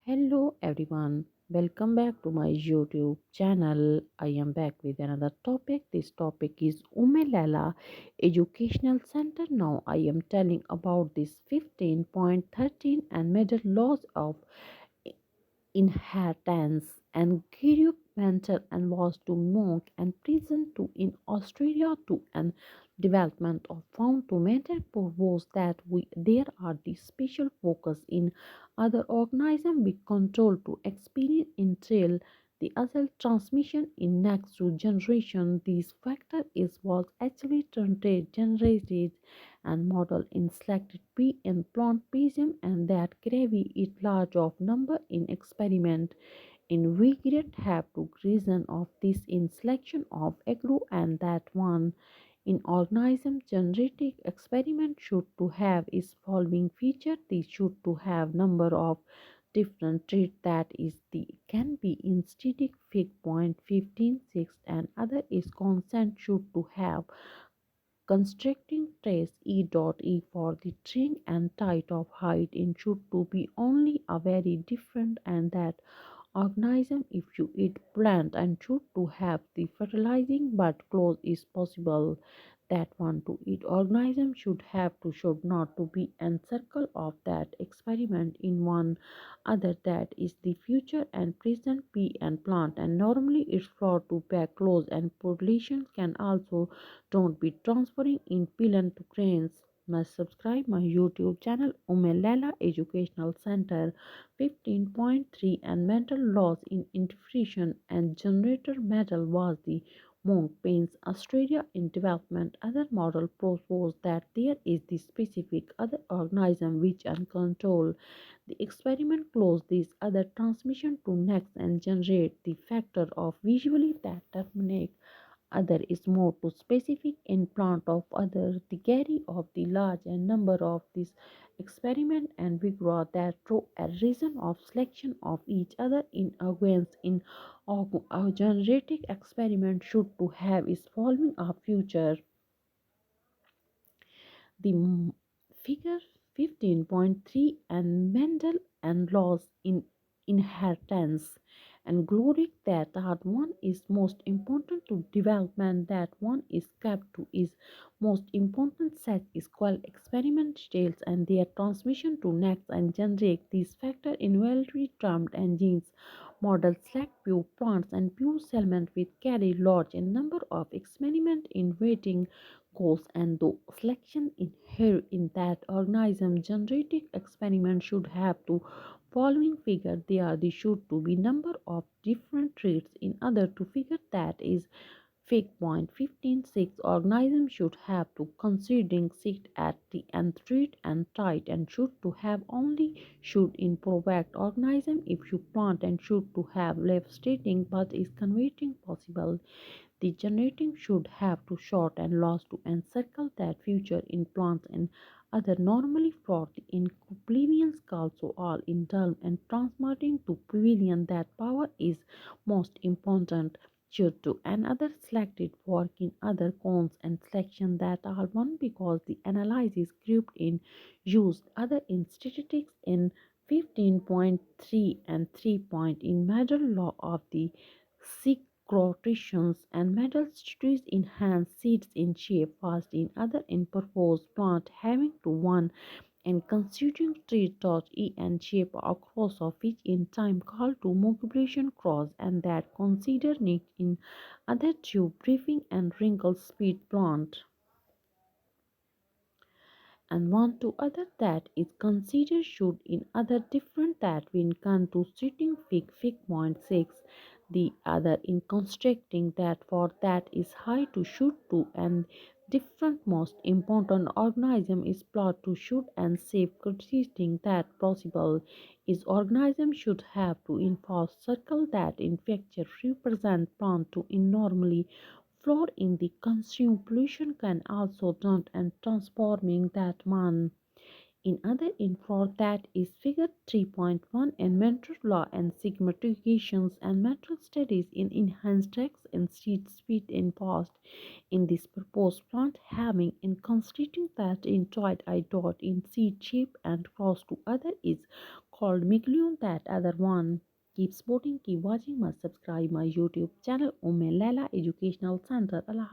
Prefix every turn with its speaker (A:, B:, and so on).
A: Hello everyone, welcome back to my YouTube channel. I am back with another topic. This topic is Umelala Educational Center. Now I am telling about this 15.13 and middle laws of inheritance and Guru mental and was to monk and prison to in Australia to an development of found to mental purpose that we there are the special focus in other organism we control to experience in trail the other transmission in next to generation. This factor is was actually generated and model in selected P in plant prism and that gravy it large of number in experiment in we did have to reason of this in selection of agro and that one in organism genetic experiment should to have is following feature. They should to have number of different trait that is the can be in static fig point 15 6 and other is constant should to have constructing trace E dot E for the string and type of height in should to be only a very different and that organism if you eat plant and should to have the fertilizing but close is possible that one to eat organism should not to be and circle of that experiment in one other that is the future and present p and plant and normally it's floor to back close and population can also don't be transferring in pillar to cranes. Must subscribe my YouTube channel Umelala Educational Center 15.3 and mental laws in interference and generator metal was the Monk Pain's Australia in development. Other model proposed that there is the specific other organism which can control the experiment close this other transmission to next and generate the factor of visually that terminate other is more to specific in plant of other the carry of the large and number of this experiment and vigor that through a reason of selection of each other in against in a genetic experiment should to have is following a future the figure 15.3 and Mendel and laws in inheritance and glory that one is most important to development that one is kept to is most important set is called experiment details and their transmission to next and generate these factor invalidly termed engines models select pure plants and pure settlement with carry large and number of experiment in waiting goals and the selection in here in that organism genetic experiment should have to following figure they are the should to be number of different traits in other to figure that is fig point 15 6 organism should have to considering sit at the nth trait and tight and should to have only should in provide organism if you plant and should to have left stating but is converting possible the generating should have to short and lost to encircle that future in plants and other normally for the in plebeians also all in term and transmitting to pavilion that power is most important should to another selected work in other cones and selection that are one because the analysis grouped in used other in statistics in 15.3 and 3 point in major law of the secretions and metal trees in hand seeds in shape fast in other in purpose plant having to one and constituting tree dot e and shape across of which in time called to multiplication cross and that consider it in other tube briefing and wrinkle speed plant and one to other that is considered should in other different that when come to sitting fig point 6 the other in constructing that for that is high to shoot to and different most important organism is plot to shoot and save consisting that possible is organism should have to enforce circle that infecture represent plant to in normally floor in the consume pollution can also turn and transforming that man in other info that is figure 3.1 in mental law and significations and mental studies in enhanced text and seed speed in past in this proposed plant having in constituting that in tried I dot in seed shape and cross to other is called Miglion, that other one. Keep supporting, keep watching, must subscribe my YouTube channel, Umme Lela Educational Center. Allah